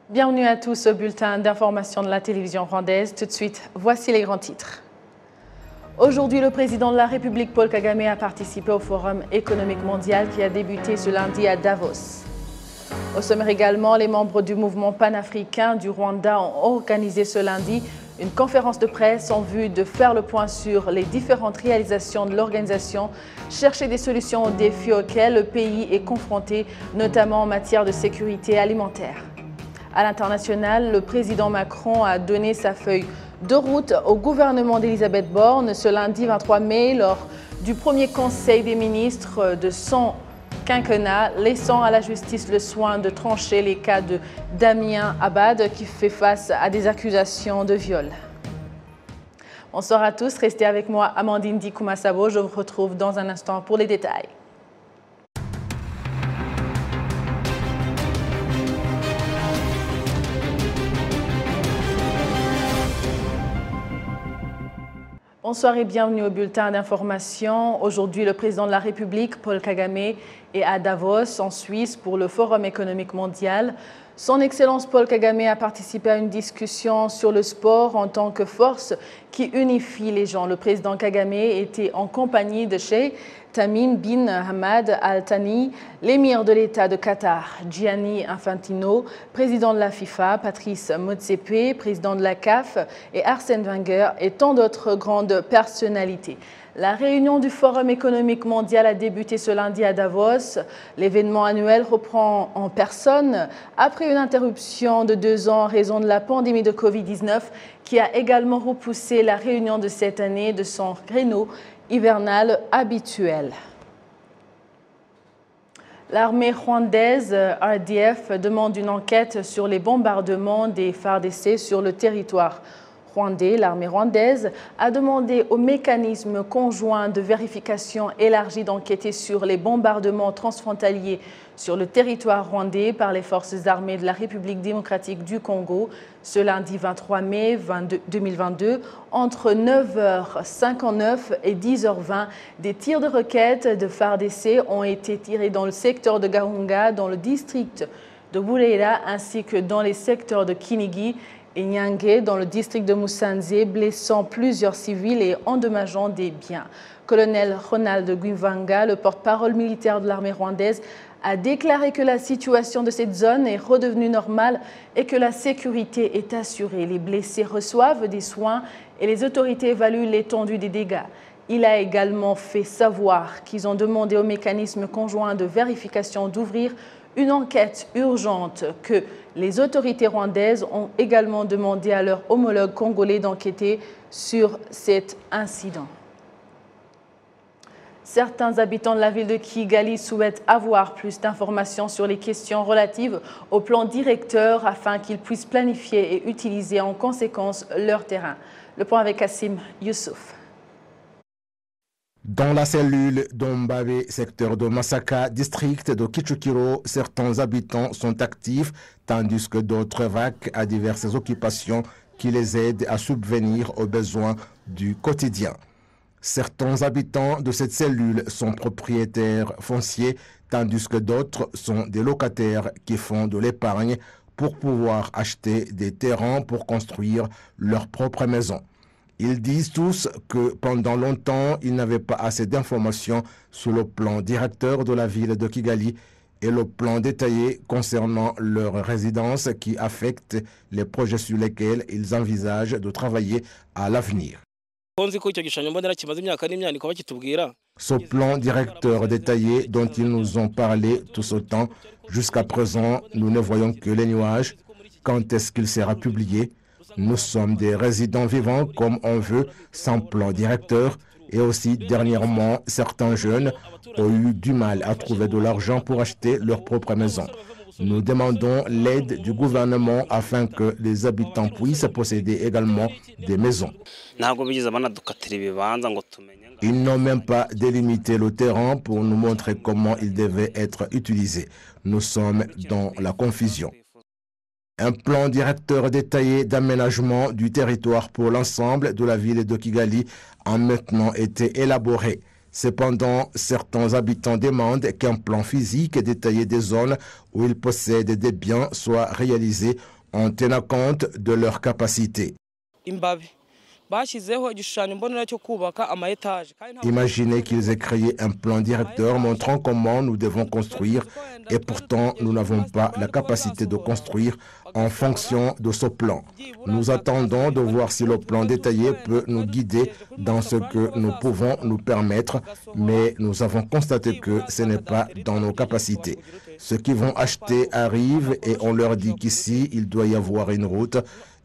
Bienvenue à tous au bulletin d'information de la télévision rwandaise. Tout de suite, voici les grands titres. Aujourd'hui, le président de la République, Paul Kagame, a participé au Forum économique mondial qui a débuté ce lundi à Davos. Au sommaire également, les membres du mouvement panafricain du Rwanda ont organisé ce lundi une conférence de presse en vue de faire le point sur les différentes réalisations de l'organisation, chercher des solutions aux défis auxquels le pays est confronté, notamment en matière de sécurité alimentaire. À l'international, le président Macron a donné sa feuille de route au gouvernement d'Elisabeth Borne ce lundi 23 mai lors du premier conseil des ministres de son quinquennat, laissant à la justice le soin de trancher les cas de Damien Abad qui fait face à des accusations de viol. Bonsoir à tous, restez avec moi Amandine Dikoumassabo, je vous retrouve dans un instant pour les détails. Bonsoir et bienvenue au bulletin d'information. Aujourd'hui, le président de la République, Paul Kagame, est à Davos, en Suisse, pour le Forum économique mondial. Son Excellence Paul Kagame a participé à une discussion sur le sport en tant que force qui unifie les gens. Le président Kagame était en compagnie de Sheikh Tamim bin Hamad Al Thani, l'émir de l'État de Qatar, Gianni Infantino, président de la FIFA, Patrice Motsepe, président de la CAF et Arsène Wenger et tant d'autres grandes personnalités. La réunion du Forum économique mondial a débuté ce lundi à Davos. L'événement annuel reprend en personne après une interruption de 2 ans en raison de la pandémie de Covid-19 qui a également repoussé la réunion de cette année de son créneau hivernal habituel. L'armée rwandaise, RDF, demande une enquête sur les bombardements des FARDC sur le territoire rwandais. L'armée rwandaise a demandé au mécanisme conjoint de vérification élargi d'enquêter sur les bombardements transfrontaliers sur le territoire rwandais par les forces armées de la République démocratique du Congo ce lundi 23 mai 2022 entre 9h59 et 10h20. Des tirs de roquettes de FARDC ont été tirés dans le secteur de Gahunga, dans le district de Burera ainsi que dans les secteurs de Kinigi et Nyange dans le district de Musanze, blessant plusieurs civils et endommageant des biens. Colonel Ronald Gwivanga, le porte-parole militaire de l'armée rwandaise, a déclaré que la situation de cette zone est redevenue normale et que la sécurité est assurée. Les blessés reçoivent des soins et les autorités évaluent l'étendue des dégâts. Il a également fait savoir qu'ils ont demandé au mécanisme conjoint de vérification d'ouvrir une enquête urgente, que les autorités rwandaises ont également demandé à leurs homologues congolais d'enquêter sur cet incident. Certains habitants de la ville de Kigali souhaitent avoir plus d'informations sur les questions relatives au plan directeur afin qu'ils puissent planifier et utiliser en conséquence leur terrain. Le point avec Kassim Youssouf. Dans la cellule d'Ombabe, secteur de Masaka, district de Kichukiro, certains habitants sont actifs, tandis que d'autres vaquent à diverses occupations qui les aident à subvenir aux besoins du quotidien. Certains habitants de cette cellule sont propriétaires fonciers, tandis que d'autres sont des locataires qui font de l'épargne pour pouvoir acheter des terrains pour construire leur propre maison. Ils disent tous que pendant longtemps, ils n'avaient pas assez d'informations sur le plan directeur de la ville de Kigali et le plan détaillé concernant leur résidence qui affecte les projets sur lesquels ils envisagent de travailler à l'avenir. Ce plan directeur détaillé dont ils nous ont parlé tout ce temps, jusqu'à présent, nous ne voyons que les nuages. Quand est-ce qu'il sera publié? Nous sommes des résidents vivants comme on veut, sans plan directeur. Et aussi, dernièrement, certains jeunes ont eu du mal à trouver de l'argent pour acheter leur propre maison. Nous demandons l'aide du gouvernement afin que les habitants puissent posséder également des maisons. Ils n'ont même pas délimité le terrain pour nous montrer comment il devait être utilisé. Nous sommes dans la confusion. Un plan directeur détaillé d'aménagement du territoire pour l'ensemble de la ville de Kigali a maintenant été élaboré. Cependant, certains habitants demandent qu'un plan physique détaillé des zones où ils possèdent des biens soit réalisé en tenant compte de leurs capacités. Imaginez qu'ils aient créé un plan directeur montrant comment nous devons construire et pourtant nous n'avons pas la capacité de construire en fonction de ce plan. Nous attendons de voir si le plan détaillé peut nous guider dans ce que nous pouvons nous permettre, mais nous avons constaté que ce n'est pas dans nos capacités. Ceux qui vont acheter arrivent et on leur dit qu'ici, il doit y avoir une route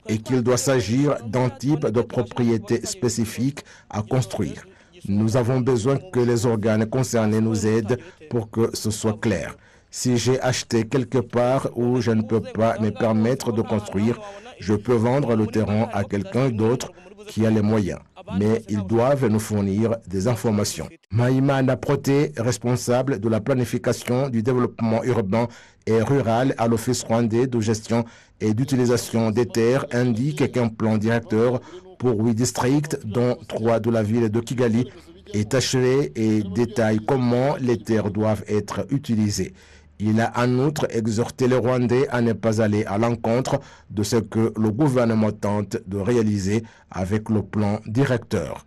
et qu'il doit s'agir d'un type de propriété spécifique à construire. Nous avons besoin que les organes concernés nous aident pour que ce soit clair. Si j'ai acheté quelque part où je ne peux pas me permettre de construire, je peux vendre le terrain à quelqu'un d'autre qui a les moyens. Mais ils doivent nous fournir des informations. Maïmana Proté, responsable de la planification du développement urbain et rural à l'Office rwandais de gestion et d'utilisation des terres, indique qu'un plan directeur pour 8 districts, dont 3 de la ville de Kigali, est achevé et détaille comment les terres doivent être utilisées. Il a en outre exhorté les Rwandais à ne pas aller à l'encontre de ce que le gouvernement tente de réaliser avec le plan directeur.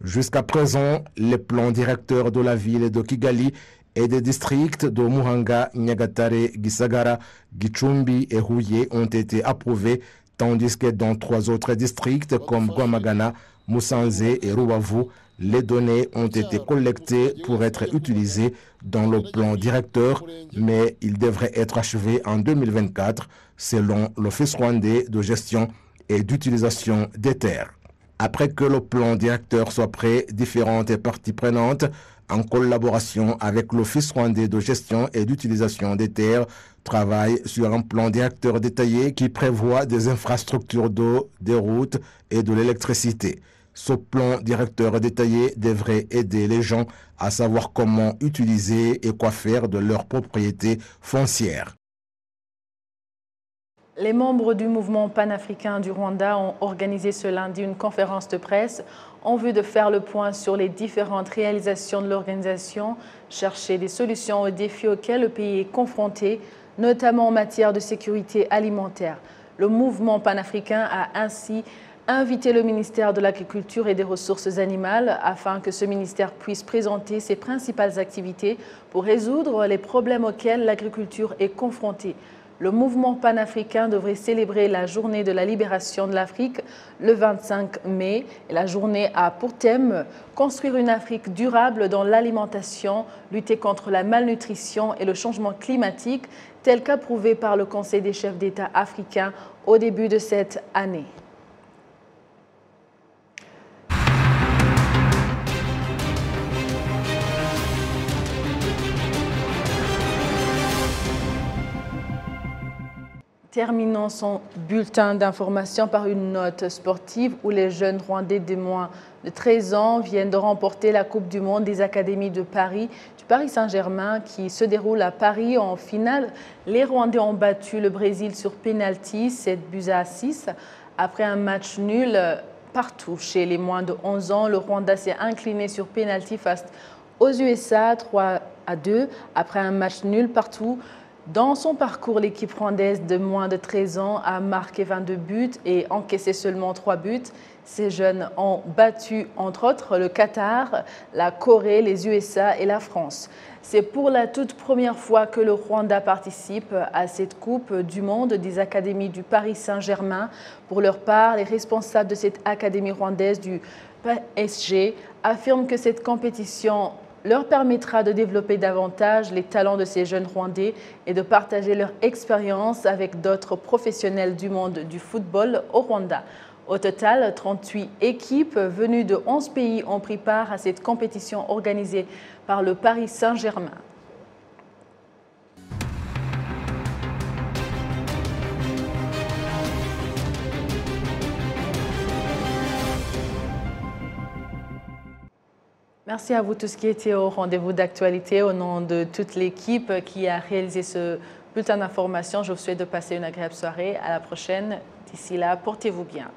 Jusqu'à présent, les plans directeurs de la ville de Kigali et des districts de Muhanga, Nyagatare, Gisagara, Gicumbi et Huye ont été approuvés, tandis que dans 3 autres districts comme Rwamagana, Musanze et Rubavu, les données ont été collectées pour être utilisées dans le plan directeur, mais il devrait être achevé en 2024 selon l'Office rwandais de gestion et d'utilisation des terres. Après que le plan directeur soit prêt, différentes parties prenantes, en collaboration avec l'Office rwandais de gestion et d'utilisation des terres, travaillent sur un plan directeur détaillé qui prévoit des infrastructures d'eau, des routes et de l'électricité. Ce plan directeur détaillé devrait aider les gens à savoir comment utiliser et quoi faire de leurs propriétés foncières. Les membres du mouvement panafricain du Rwanda ont organisé ce lundi une conférence de presse en vue de faire le point sur les différentes réalisations de l'organisation, chercher des solutions aux défis auxquels le pays est confronté, notamment en matière de sécurité alimentaire. Le mouvement panafricain a ainsi invité le ministère de l'Agriculture et des Ressources animales afin que ce ministère puisse présenter ses principales activités pour résoudre les problèmes auxquels l'agriculture est confrontée. Le mouvement panafricain devrait célébrer la journée de la libération de l'Afrique le 25 mai. Et la journée a pour thème « Construire une Afrique durable dans l'alimentation, lutter contre la malnutrition et le changement climatique » tel qu'approuvé par le Conseil des chefs d'État africains au début de cette année. Terminons son bulletin d'information par une note sportive où les jeunes Rwandais de moins de 13 ans viennent de remporter la Coupe du Monde des Académies de Paris, du Paris Saint-Germain qui se déroule à Paris. En finale, les Rwandais ont battu le Brésil sur pénalty 7-6. Après un match nul partout chez les moins de 11 ans, le Rwanda s'est incliné sur pénalty face aux USA 3-2 après un match nul partout. Dans son parcours, l'équipe rwandaise de moins de 13 ans a marqué 22 buts et encaissé seulement 3 buts. Ces jeunes ont battu, entre autres, le Qatar, la Corée, les USA et la France. C'est pour la toute première fois que le Rwanda participe à cette Coupe du Monde des Académies du Paris Saint-Germain. Pour leur part, les responsables de cette académie rwandaise du PSG affirment que cette compétition leur permettra de développer davantage les talents de ces jeunes Rwandais et de partager leur expérience avec d'autres professionnels du monde du football au Rwanda. Au total, 38 équipes venues de 11 pays ont pris part à cette compétition organisée par le Paris Saint-Germain. Merci à vous tous qui étaient au rendez-vous d'actualité. Au nom de toute l'équipe qui a réalisé ce bulletin d'information, je vous souhaite de passer une agréable soirée. À la prochaine. D'ici là, portez-vous bien.